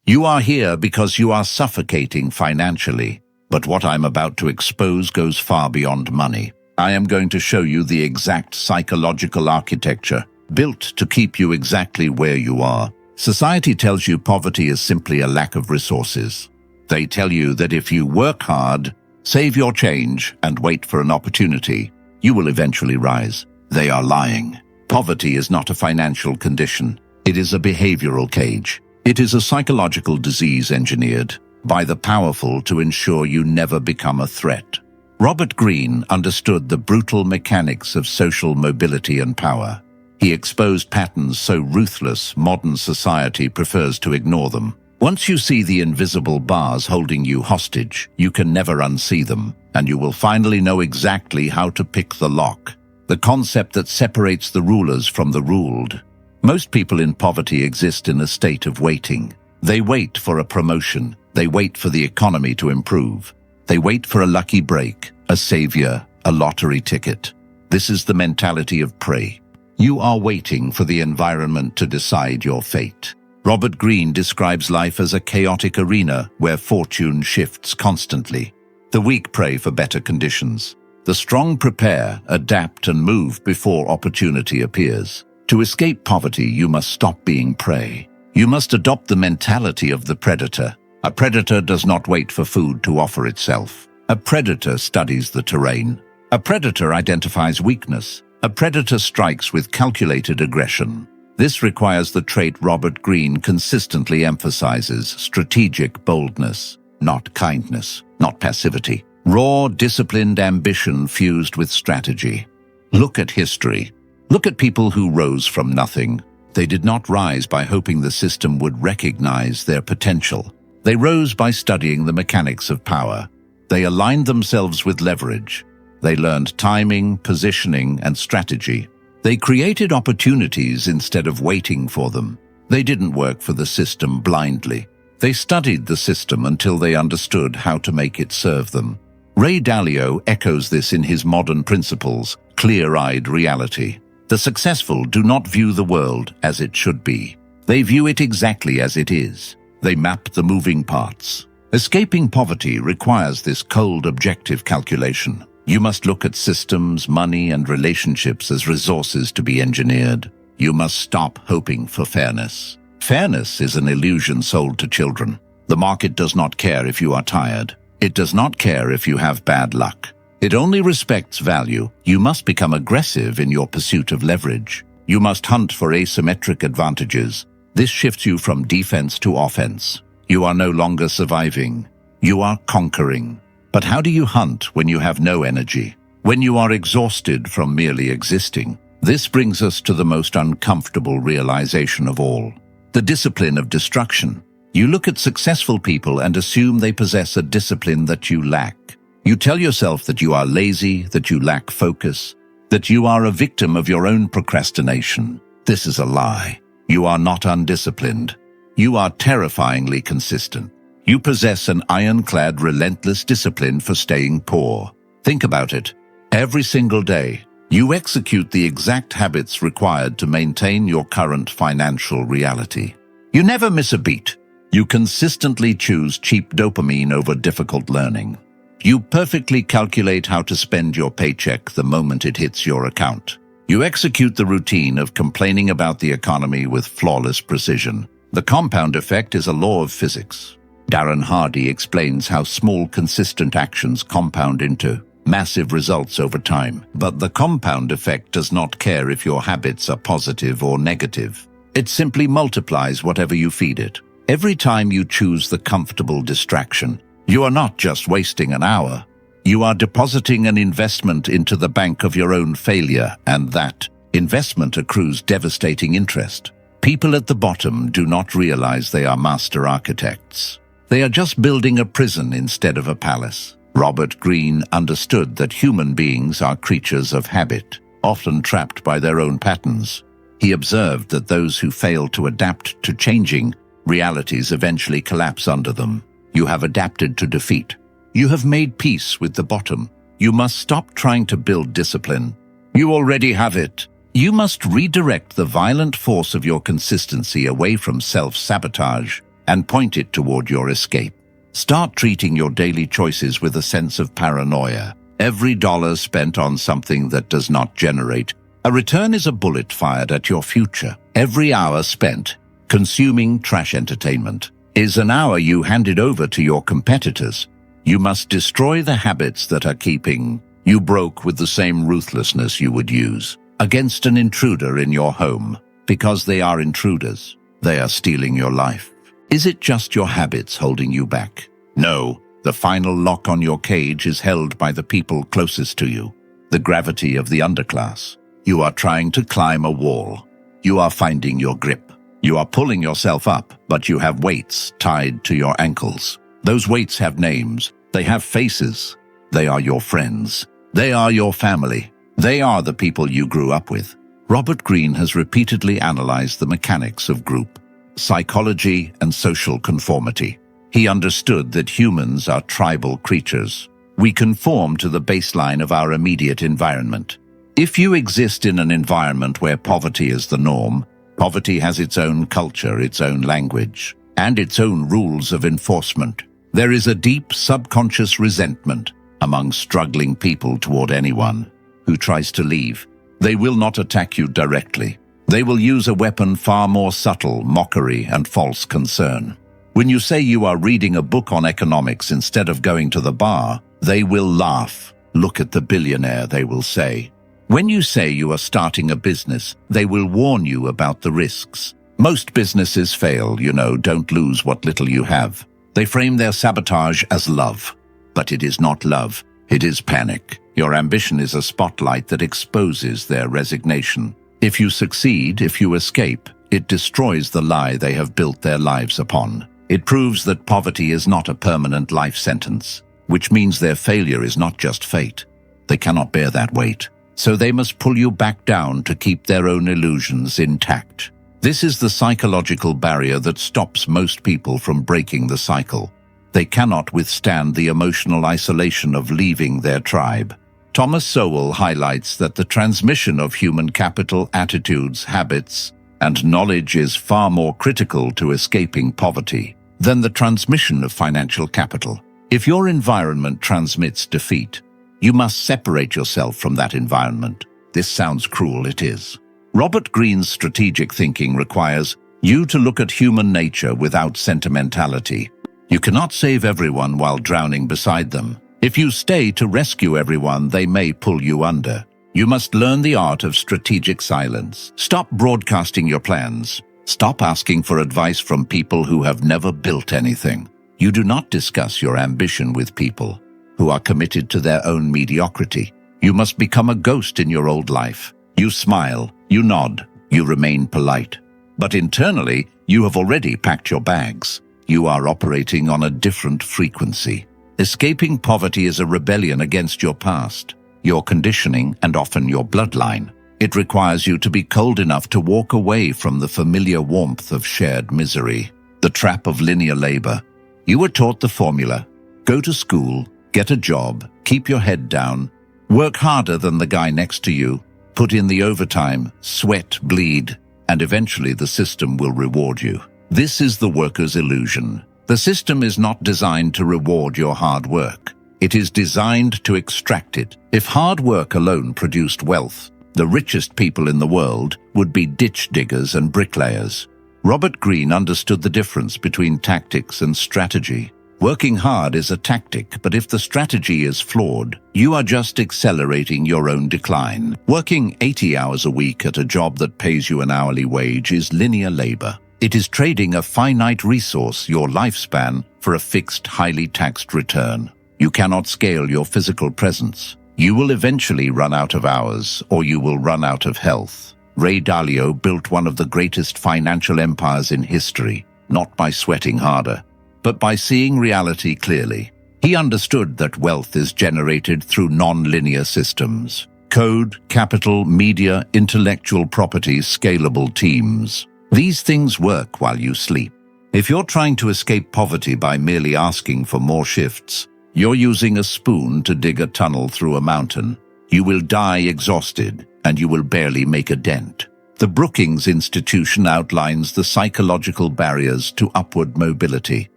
You are here because you are suffocating financially. But what I'm about to expose goes far beyond money. I am going to show you the exact psychological architecture built to keep you exactly where you are. Society tells you poverty is simply a lack of resources. They tell you that if you work hard, save your change, and wait for an opportunity, you will eventually rise. They are lying. Poverty is not a financial condition. It is a behavioral cage. It is a psychological disease engineered by the powerful to ensure you never become a threat. Robert Greene understood the brutal mechanics of social mobility and power. He exposed patterns so ruthless modern society prefers to ignore them. Once you see the invisible bars holding you hostage, you can never unsee them, and you will finally know exactly how to pick the lock. The concept that separates the rulers from the ruled. Most people in poverty exist in a state of waiting. They wait for a promotion. They wait for the economy to improve. They wait for a lucky break, a savior, a lottery ticket. This is the mentality of prey. You are waiting for the environment to decide your fate. Robert Greene describes life as a chaotic arena where fortune shifts constantly. The weak pray for better conditions. The strong prepare, adapt, and move before opportunity appears. To escape poverty, you must stop being prey. You must adopt the mentality of the predator. A predator does not wait for food to offer itself. A predator studies the terrain. A predator identifies weakness. A predator strikes with calculated aggression. This requires the trait Robert Greene consistently emphasizes: strategic boldness, not kindness, not passivity. Raw, disciplined ambition fused with strategy. Look at history. Look at people who rose from nothing. They did not rise by hoping the system would recognize their potential. They rose by studying the mechanics of power. They aligned themselves with leverage. They learned timing, positioning, and strategy. They created opportunities instead of waiting for them. They didn't work for the system blindly. They studied the system until they understood how to make it serve them. Ray Dalio echoes this in his Modern Principles, Clear-Eyed Reality. The successful do not view the world as it should be. They view it exactly as it is. They map the moving parts. Escaping poverty requires this cold, objective calculation. You must look at systems, money, and relationships as resources to be engineered. You must stop hoping for fairness. Fairness is an illusion sold to children. The market does not care if you are tired. It does not care if you have bad luck. It only respects value. You must become aggressive in your pursuit of leverage. You must hunt for asymmetric advantages. This shifts you from defense to offense. You are no longer surviving. You are conquering. But how do you hunt when you have no energy? When you are exhausted from merely existing? This brings us to the most uncomfortable realization of all: the discipline of destruction. You look at successful people and assume they possess a discipline that you lack. You tell yourself that you are lazy, that you lack focus, that you are a victim of your own procrastination. This is a lie. You are not undisciplined. You are terrifyingly consistent. You possess an ironclad, relentless discipline for staying poor. Think about it. Every single day, you execute the exact habits required to maintain your current financial reality. You never miss a beat. You consistently choose cheap dopamine over difficult learning. You perfectly calculate how to spend your paycheck the moment it hits your account. You execute the routine of complaining about the economy with flawless precision. The compound effect is a law of physics. Darren Hardy explains how small, consistent actions compound into massive results over time. But the compound effect does not care if your habits are positive or negative. It simply multiplies whatever you feed it. Every time you choose the comfortable distraction, you are not just wasting an hour. You are depositing an investment into the bank of your own failure, and that investment accrues devastating interest. People at the bottom do not realize they are master architects. They are just building a prison instead of a palace. Robert Greene understood that human beings are creatures of habit, often trapped by their own patterns. He observed that those who fail to adapt to changing realities eventually collapse under them. You have adapted to defeat. You have made peace with the bottom. You must stop trying to build discipline. You already have it. You must redirect the violent force of your consistency away from self-sabotage and point it toward your escape. Start treating your daily choices with a sense of paranoia. Every dollar spent on something that does not generate a return is a bullet fired at your future. Every hour spent consuming trash entertainment is an hour you handed over to your competitors. You must destroy the habits that are keeping you broke with the same ruthlessness you would use against an intruder in your home, because they are intruders. They are stealing your life. Is it just your habits holding you back? No, the final lock on your cage is held by the people closest to you, the gravity of the underclass. You are trying to climb a wall. You are finding your grip. You are pulling yourself up, but you have weights tied to your ankles. Those weights have names. They have faces. They are your friends. They are your family. They are the people you grew up with. Robert Greene has repeatedly analyzed the mechanics of group psychology and social conformity. He understood that humans are tribal creatures. We conform to the baseline of our immediate environment. If you exist in an environment where poverty is the norm, poverty has its own culture, its own language, and its own rules of enforcement. There is a deep subconscious resentment among struggling people toward anyone who tries to leave. They will not attack you directly. They will use a weapon far more subtle, mockery and false concern. When you say you are reading a book on economics instead of going to the bar, they will laugh. Look at the billionaire, they will say. When you say you are starting a business, they will warn you about the risks. Most businesses fail, don't lose what little you have. They frame their sabotage as love. But it is not love, it is panic. Your ambition is a spotlight that exposes their resignation. If you succeed, if you escape, it destroys the lie they have built their lives upon. It proves that poverty is not a permanent life sentence, which means their failure is not just fate. They cannot bear that weight. So they must pull you back down to keep their own illusions intact. This is the psychological barrier that stops most people from breaking the cycle. They cannot withstand the emotional isolation of leaving their tribe. Thomas Sowell highlights that the transmission of human capital, attitudes, habits, and knowledge is far more critical to escaping poverty than the transmission of financial capital. If your environment transmits defeat, you must separate yourself from that environment. This sounds cruel, it is. Robert Greene's strategic thinking requires you to look at human nature without sentimentality. You cannot save everyone while drowning beside them. If you stay to rescue everyone, they may pull you under. You must learn the art of strategic silence. Stop broadcasting your plans. Stop asking for advice from people who have never built anything. You do not discuss your ambition with people who are committed to their own mediocrity. You must become a ghost in your old life. You smile, you nod, you remain polite. But internally, you have already packed your bags. You are operating on a different frequency. Escaping poverty is a rebellion against your past, your conditioning, and often your bloodline. It requires you to be cold enough to walk away from the familiar warmth of shared misery. The trap of linear labor. You were taught the formula. Go to school, get a job, keep your head down, work harder than the guy next to you, put in the overtime, sweat, bleed, and eventually the system will reward you. This is the worker's illusion. The system is not designed to reward your hard work. It is designed to extract it. If hard work alone produced wealth, the richest people in the world would be ditch diggers and bricklayers. Robert Greene understood the difference between tactics and strategy. Working hard is a tactic, but if the strategy is flawed, you are just accelerating your own decline. Working 80 hours a week at a job that pays you an hourly wage is linear labor. It is trading a finite resource, your lifespan, for a fixed, highly taxed return. You cannot scale your physical presence. You will eventually run out of hours, or you will run out of health. Ray Dalio built one of the greatest financial empires in history, not by sweating harder, but by seeing reality clearly. He understood that wealth is generated through non-linear systems. Code, capital, media, intellectual property, scalable teams. These things work while you sleep. If you're trying to escape poverty by merely asking for more shifts, you're using a spoon to dig a tunnel through a mountain. You will die exhausted, and you will barely make a dent. The Brookings Institution outlines the psychological barriers to upward mobility.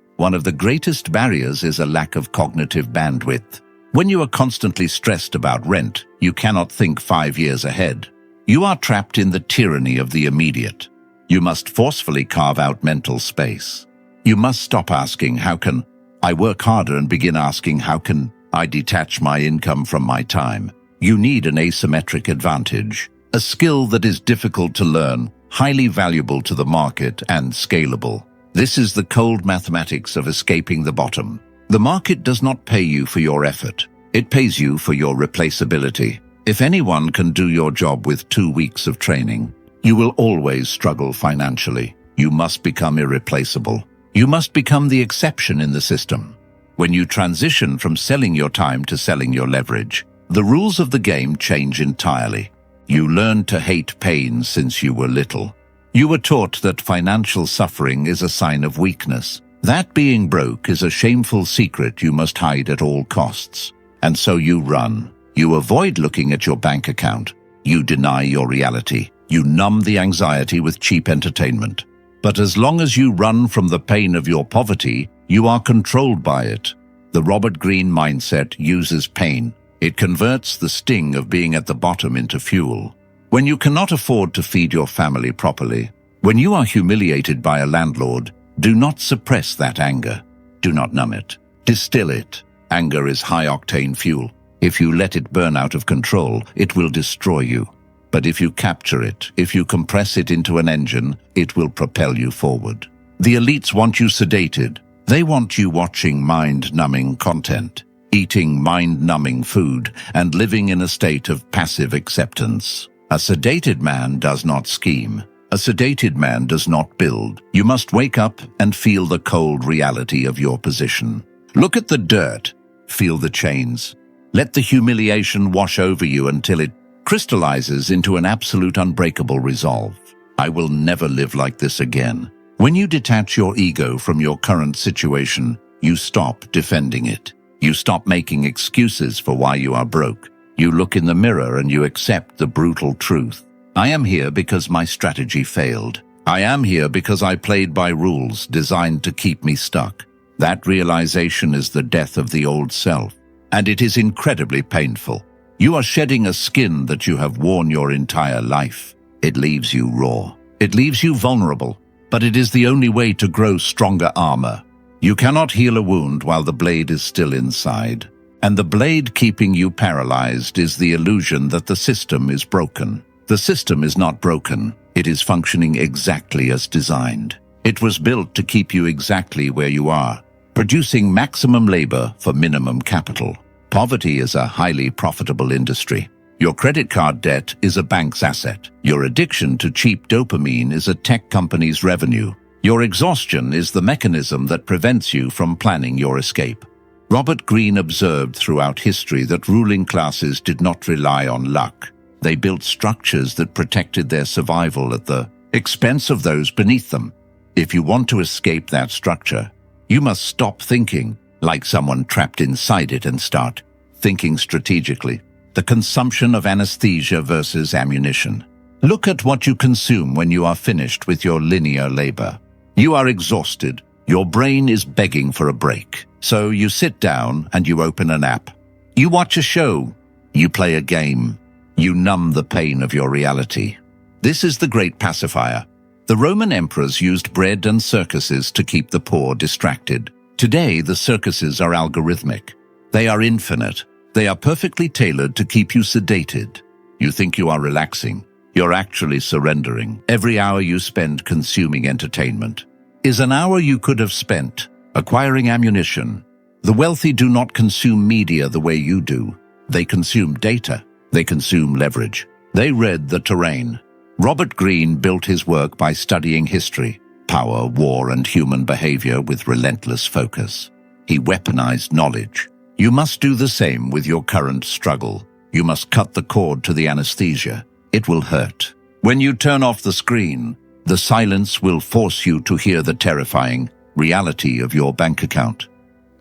One of the greatest barriers is a lack of cognitive bandwidth. When you are constantly stressed about rent, you cannot think 5 years ahead. You are trapped in the tyranny of the immediate. You must forcefully carve out mental space. You must stop asking, how can I work harder, and begin asking, how can I detach my income from my time? You need an asymmetric advantage, a skill that is difficult to learn, highly valuable to the market, and scalable. This is the cold mathematics of escaping the bottom. The market does not pay you for your effort. It pays you for your replaceability. If anyone can do your job with 2 weeks of training, you will always struggle financially. You must become irreplaceable. You must become the exception in the system. When you transition from selling your time to selling your leverage, the rules of the game change entirely. You learn to hate pain since you were little. You were taught that financial suffering is a sign of weakness. That being broke is a shameful secret you must hide at all costs. And so you run. You avoid looking at your bank account. You deny your reality. You numb the anxiety with cheap entertainment. But as long as you run from the pain of your poverty, you are controlled by it. The Robert Greene mindset uses pain. It converts the sting of being at the bottom into fuel. When you cannot afford to feed your family properly, when you are humiliated by a landlord, do not suppress that anger. Do not numb it. Distill it. Anger is high-octane fuel. If you let it burn out of control, it will destroy you. But if you capture it, if you compress it into an engine, it will propel you forward. The elites want you sedated. They want you watching mind-numbing content, eating mind-numbing food, and living in a state of passive acceptance. A sedated man does not scheme. A sedated man does not build. You must wake up and feel the cold reality of your position. Look at the dirt. Feel the chains. Let the humiliation wash over you until it crystallizes into an absolute unbreakable resolve. I will never live like this again. When you detach your ego from your current situation, you stop defending it. You stop making excuses for why you are broke. You look in the mirror and you accept the brutal truth. I am here because my strategy failed. I am here because I played by rules designed to keep me stuck. That realization is the death of the old self, and it is incredibly painful. You are shedding a skin that you have worn your entire life. It leaves you raw. It leaves you vulnerable, but it is the only way to grow stronger armor. You cannot heal a wound while the blade is still inside, and the blade keeping you paralyzed is the illusion that the system is broken. The system is not broken. It is functioning exactly as designed. It was built to keep you exactly where you are, producing maximum labor for minimum capital. Poverty is a highly profitable industry. Your credit card debt is a bank's asset. Your addiction to cheap dopamine is a tech company's revenue. Your exhaustion is the mechanism that prevents you from planning your escape. Robert Greene observed throughout history that ruling classes did not rely on luck. They built structures that protected their survival at the expense of those beneath them. If you want to escape that structure, you must stop thinking like someone trapped inside it and start thinking strategically. The consumption of anesthesia versus ammunition. Look at what you consume when you are finished with your linear labor. You are exhausted. Your brain is begging for a break. So you sit down and you open an app. You watch a show. You play a game. You numb the pain of your reality. This is the great pacifier. The Roman emperors used bread and circuses to keep the poor distracted. Today, the circuses are algorithmic. They are infinite. They are perfectly tailored to keep you sedated. You think you are relaxing. You're actually surrendering. Every hour you spend consuming entertainment is an hour you could have spent acquiring ammunition. The wealthy do not consume media the way you do. They consume data. They consume leverage. They read the terrain. Robert Greene built his work by studying history, power, war, and human behavior with relentless focus. He weaponized knowledge. You must do the same with your current struggle. You must cut the cord to the anesthesia. It will hurt. When you turn off the screen, the silence will force you to hear the terrifying reality of your bank account.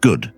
Good.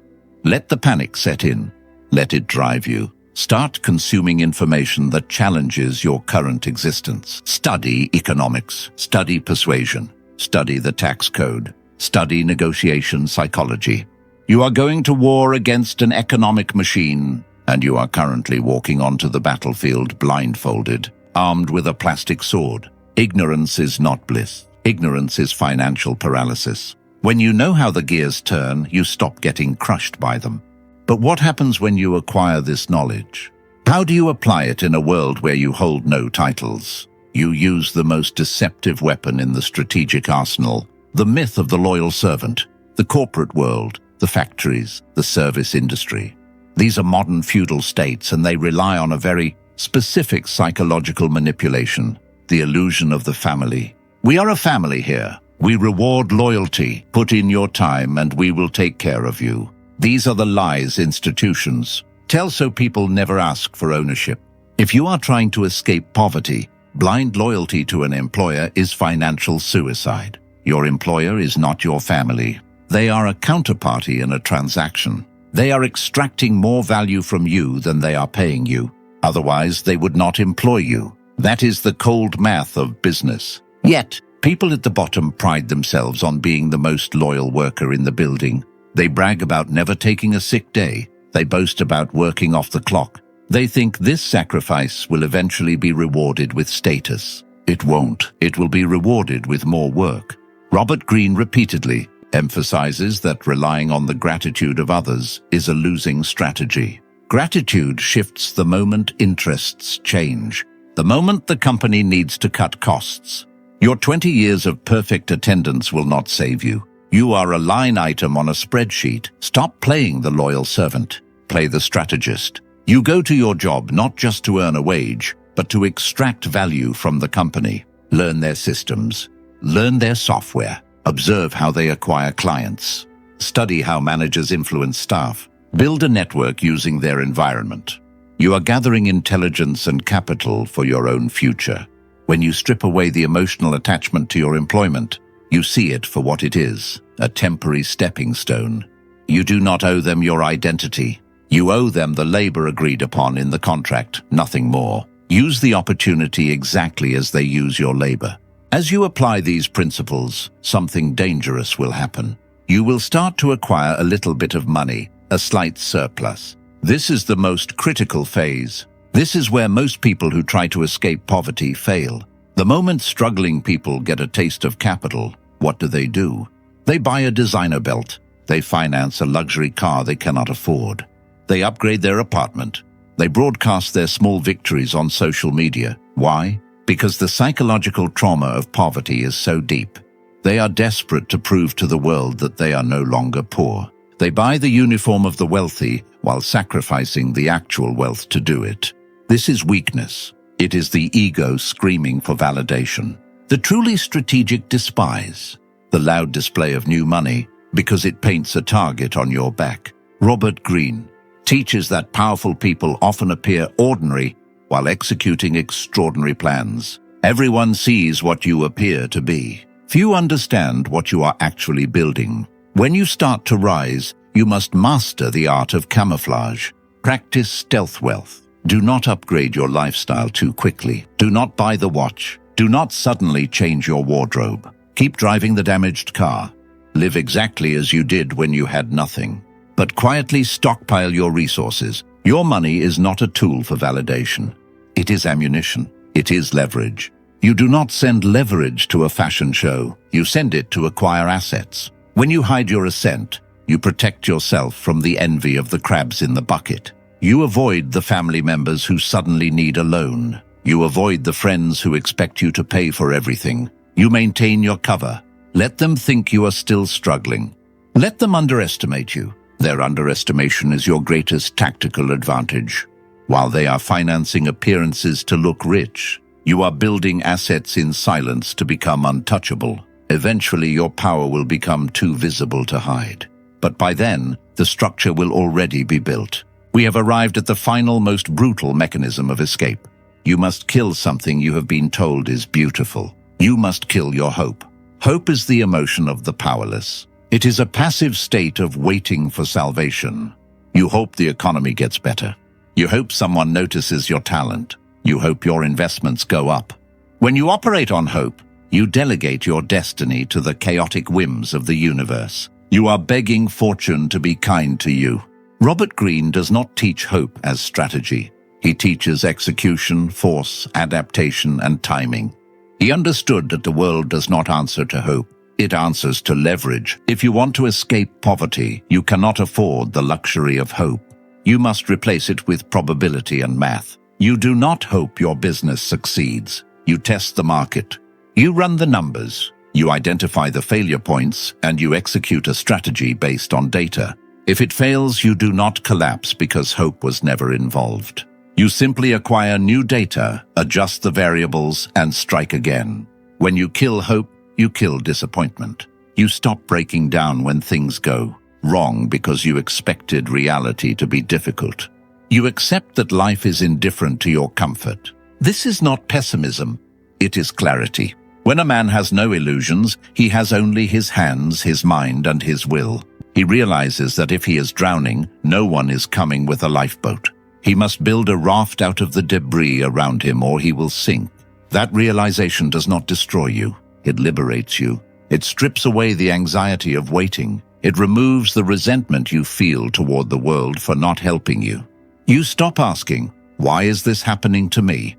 Let the panic set in. Let it drive you. Start consuming information that challenges your current existence. Study economics, study persuasion, study the tax code, study negotiation psychology. You are going to war against an economic machine, and you are currently walking onto the battlefield blindfolded, armed with a plastic sword. Ignorance is not bliss. Ignorance is financial paralysis. When you know how the gears turn, you stop getting crushed by them. But what happens when you acquire this knowledge? How do you apply it in a world where you hold no titles? You use the most deceptive weapon in the strategic arsenal, the myth of the loyal servant, the corporate world, the factories, the service industry. These are modern feudal states, and they rely on a very specific psychological manipulation, the illusion of the family. We are a family here. We reward loyalty. Put in your time and we will take care of you. These are the lies institutions tell so people never ask for ownership. If you are trying to escape poverty, blind loyalty to an employer is financial suicide. Your employer is not your family. They are a counterparty in a transaction. They are extracting more value from you than they are paying you. Otherwise, they would not employ you. That is the cold math of business. Yet, people at the bottom pride themselves on being the most loyal worker in the building. They brag about never taking a sick day. They boast about working off the clock. They think this sacrifice will eventually be rewarded with status. It won't. It will be rewarded with more work. Robert Greene repeatedly emphasizes that relying on the gratitude of others is a losing strategy. Gratitude shifts the moment interests change, the moment the company needs to cut costs. Your 20 years of perfect attendance will not save you. You are a line item on a spreadsheet. Stop playing the loyal servant. Play the strategist. You go to your job not just to earn a wage, but to extract value from the company. Learn their systems. Learn their software. Observe how they acquire clients. Study how managers influence staff. Build a network using their environment. You are gathering intelligence and capital for your own future. When you strip away the emotional attachment to your employment, you see it for what it is, a temporary stepping stone. You do not owe them your identity. You owe them the labor agreed upon in the contract, nothing more. Use the opportunity exactly as they use your labor. As you apply these principles, something dangerous will happen. You will start to acquire a little bit of money, a slight surplus. This is the most critical phase. This is where most people who try to escape poverty fail. The moment struggling people get a taste of capital, what do? They buy a designer belt. They finance a luxury car they cannot afford. They upgrade their apartment. They broadcast their small victories on social media. Why? Because the psychological trauma of poverty is so deep. They are desperate to prove to the world that they are no longer poor. They buy the uniform of the wealthy while sacrificing the actual wealth to do it. This is weakness. It is the ego screaming for validation. The truly strategic despise the loud display of new money because it paints a target on your back. Robert Greene teaches that powerful people often appear ordinary while executing extraordinary plans. Everyone sees what you appear to be. Few understand what you are actually building. When you start to rise, you must master the art of camouflage. Practice stealth wealth. Do not upgrade your lifestyle too quickly. Do not buy the watch. Do not suddenly change your wardrobe. Keep driving the damaged car. Live exactly as you did when you had nothing. But quietly stockpile your resources. Your money is not a tool for validation. It is ammunition. It is leverage. You do not send leverage to a fashion show. You send it to acquire assets. When you hide your ascent, you protect yourself from the envy of the crabs in the bucket. You avoid the family members who suddenly need a loan. You avoid the friends who expect you to pay for everything. You maintain your cover. Let them think you are still struggling. Let them underestimate you. Their underestimation is your greatest tactical advantage. While they are financing appearances to look rich, you are building assets in silence to become untouchable. Eventually, your power will become too visible to hide. But by then, the structure will already be built. We have arrived at the final, most brutal mechanism of escape. You must kill something you have been told is beautiful. You must kill your hope. Hope is the emotion of the powerless. It is a passive state of waiting for salvation. You hope the economy gets better. You hope someone notices your talent. You hope your investments go up. When you operate on hope, you delegate your destiny to the chaotic whims of the universe. You are begging fortune to be kind to you. Robert Greene does not teach hope as strategy. He teaches execution, force, adaptation, and timing. He understood that the world does not answer to hope. It answers to leverage. If you want to escape poverty, you cannot afford the luxury of hope. You must replace it with probability and math. You do not hope your business succeeds. You test the market. You run the numbers. You identify the failure points, and you execute a strategy based on data. If it fails, you do not collapse because hope was never involved. You simply acquire new data, adjust the variables, and strike again. When you kill hope, you kill disappointment. You stop breaking down when things go wrong because you expected reality to be difficult. You accept that life is indifferent to your comfort. This is not pessimism, it is clarity. When a man has no illusions, he has only his hands, his mind, and his will. He realizes that if he is drowning, no one is coming with a lifeboat. He must build a raft out of the debris around him or he will sink. That realization does not destroy you. It liberates you. It strips away the anxiety of waiting. It removes the resentment you feel toward the world for not helping you. You stop asking, "Why is this happening to me?"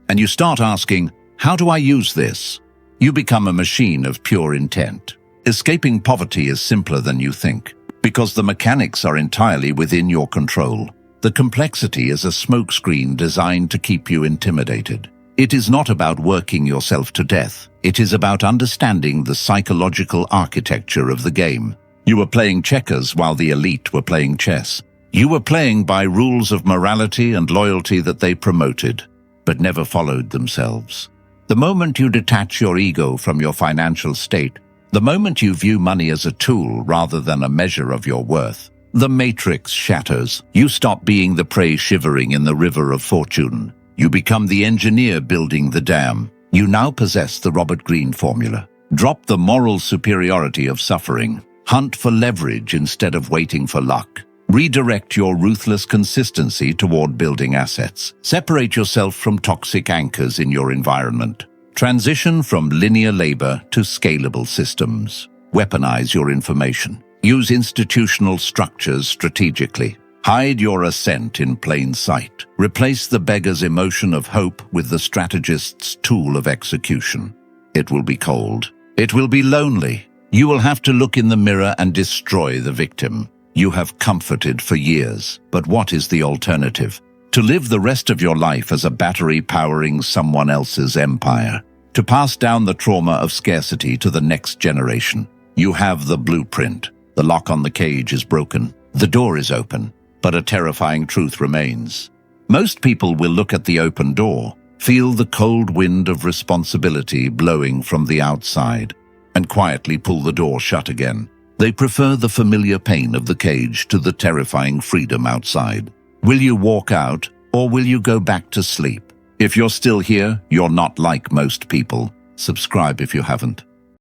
And you start asking, "How do I use this?" You become a machine of pure intent. Escaping poverty is simpler than you think, because the mechanics are entirely within your control. The complexity is a smokescreen designed to keep you intimidated. It is not about working yourself to death. It is about understanding the psychological architecture of the game. You were playing checkers while the elite were playing chess. You were playing by rules of morality and loyalty that they promoted, but never followed themselves. The moment you detach your ego from your financial state, the moment you view money as a tool rather than a measure of your worth, the matrix shatters. You stop being the prey shivering in the river of fortune. You become the engineer building the dam. You now possess the Robert Greene formula. Drop the moral superiority of suffering. Hunt for leverage instead of waiting for luck. Redirect your ruthless consistency toward building assets. Separate yourself from toxic anchors in your environment. Transition from linear labor to scalable systems. Weaponize your information. Use institutional structures strategically. Hide your ascent in plain sight. Replace the beggar's emotion of hope with the strategist's tool of execution. It will be cold. It will be lonely. You will have to look in the mirror and destroy the victim. You have comforted for years, but what is the alternative? To live the rest of your life as a battery powering someone else's empire. To pass down the trauma of scarcity to the next generation. You have the blueprint. The lock on the cage is broken. The door is open, but a terrifying truth remains. Most people will look at the open door, feel the cold wind of responsibility blowing from the outside, and quietly pull the door shut again. They prefer the familiar pain of the cage to the terrifying freedom outside. Will you walk out, or will you go back to sleep? If you're still here, you're not like most people. Subscribe if you haven't.